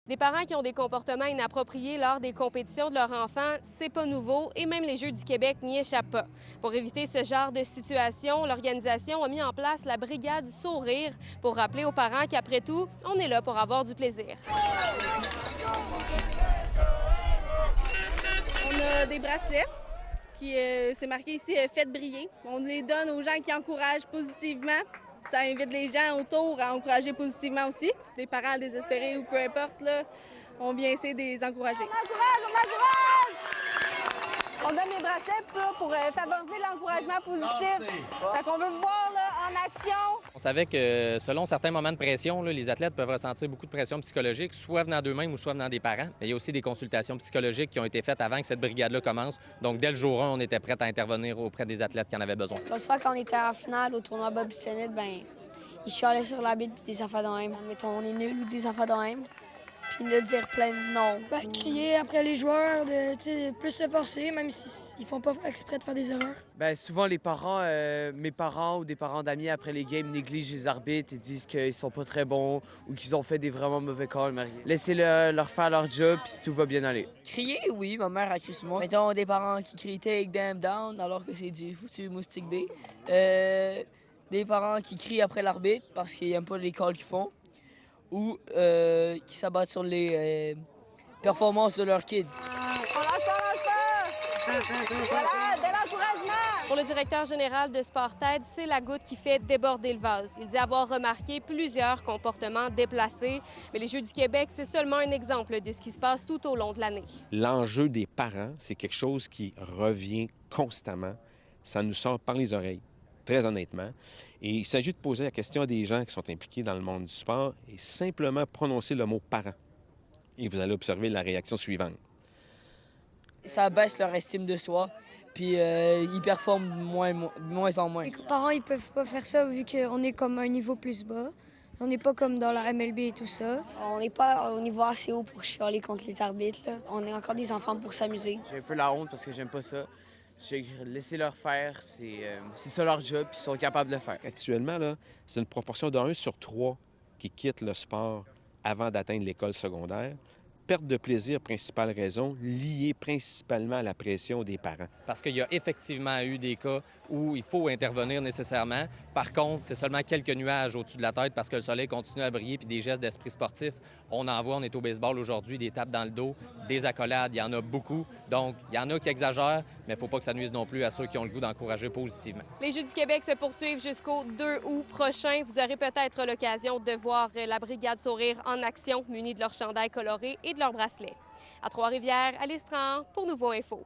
Des parents qui ont des comportements inappropriés lors des compétitions de leurs enfants, c'est pas nouveau et même les Jeux du Québec n'y échappent pas. Pour éviter ce genre de situation, l'organisation a mis en place la Brigade Sourire pour rappeler aux parents qu'après tout, on est là pour avoir du plaisir. On a des bracelets qui c'est marqué ici Faites briller. On les donne aux gens qui encouragent positivement. Ça invite les gens autour à encourager positivement aussi. Des parents désespérés ou peu importe, là, on vient essayer de les encourager. On encourage! On donne les bracelets pour favoriser l'encouragement positif. Fait qu'on veut vous voir là, en action. On savait que selon certains moments de pression, là, les athlètes peuvent ressentir beaucoup de pression psychologique, soit venant d'eux-mêmes ou soit venant des parents. Mais il y a aussi des consultations psychologiques qui ont été faites avant que cette brigade-là commence. Donc, dès le jour 1, on était prêts à intervenir auprès des athlètes qui en avaient besoin. L'autre fois, quand on était en finale au tournoi Bob Bissonnette, ils chialaient sur la bite et des affaires de même. Admettons, on est nul ou des affaires de même. Puis de dire plein de non. Crier après les joueurs, de plus se forcer, même s'ils font pas exprès de faire des erreurs. Souvent, les parents, mes parents ou des parents d'amis, après les games, négligent les arbitres et disent qu'ils sont pas très bons ou qu'ils ont fait des vraiment mauvais calls. Laissez-leur faire leur job, puis tout va bien aller. Crier, oui, ma mère a crié souvent. Mettons des parents qui crient « take them down » alors que c'est du foutu moustique B. Des parents qui crient après l'arbitre parce qu'ils n'aiment pas les calls qu'ils font. Ou qui s'abattent sur les performances de leur kid. Voilà, de l'encouragement! Pour le directeur général de Sport Aide, c'est la goutte qui fait déborder le vase. Il dit avoir remarqué plusieurs comportements déplacés. Mais les Jeux du Québec, c'est seulement un exemple de ce qui se passe tout au long de l'année. L'enjeu des parents, c'est quelque chose qui revient constamment. Ça nous sort par les oreilles, très honnêtement. Et il s'agit de poser la question à des gens qui sont impliqués dans le monde du sport et simplement prononcer le mot « parent ». Et vous allez observer la réaction suivante. Ça baisse leur estime de soi, puis ils performent moins en moins. Les parents, ils peuvent pas faire ça vu qu'on est comme à un niveau plus bas. On n'est pas comme dans la MLB et tout ça. On n'est pas au niveau assez haut pour chialer contre les arbitres, là. On est encore des enfants pour s'amuser. J'ai un peu la honte parce que j'aime pas ça. J'ai laissé leur faire, c'est ça leur job, puis ils sont capables de le faire. Actuellement, là, c'est une proportion de 1 sur 3 qui quittent le sport avant d'atteindre l'école secondaire. Perte de plaisir, principale raison, liée principalement à la pression des parents. Parce qu'il y a effectivement eu des cas où il faut intervenir nécessairement. Par contre, c'est seulement quelques nuages au-dessus de la tête parce que le soleil continue à briller puis des gestes d'esprit sportif. On en voit, on est au baseball aujourd'hui, des tapes dans le dos, des accolades, il y en a beaucoup. Donc, il y en a qui exagèrent, mais il ne faut pas que ça nuise non plus à ceux qui ont le goût d'encourager positivement. Les Jeux du Québec se poursuivent jusqu'au 2 août prochain. Vous aurez peut-être l'occasion de voir la Brigade Sourire en action, munie de leur chandail coloré et de leur bracelet. À Trois-Rivières, Alice Tran pour Nouveau Info.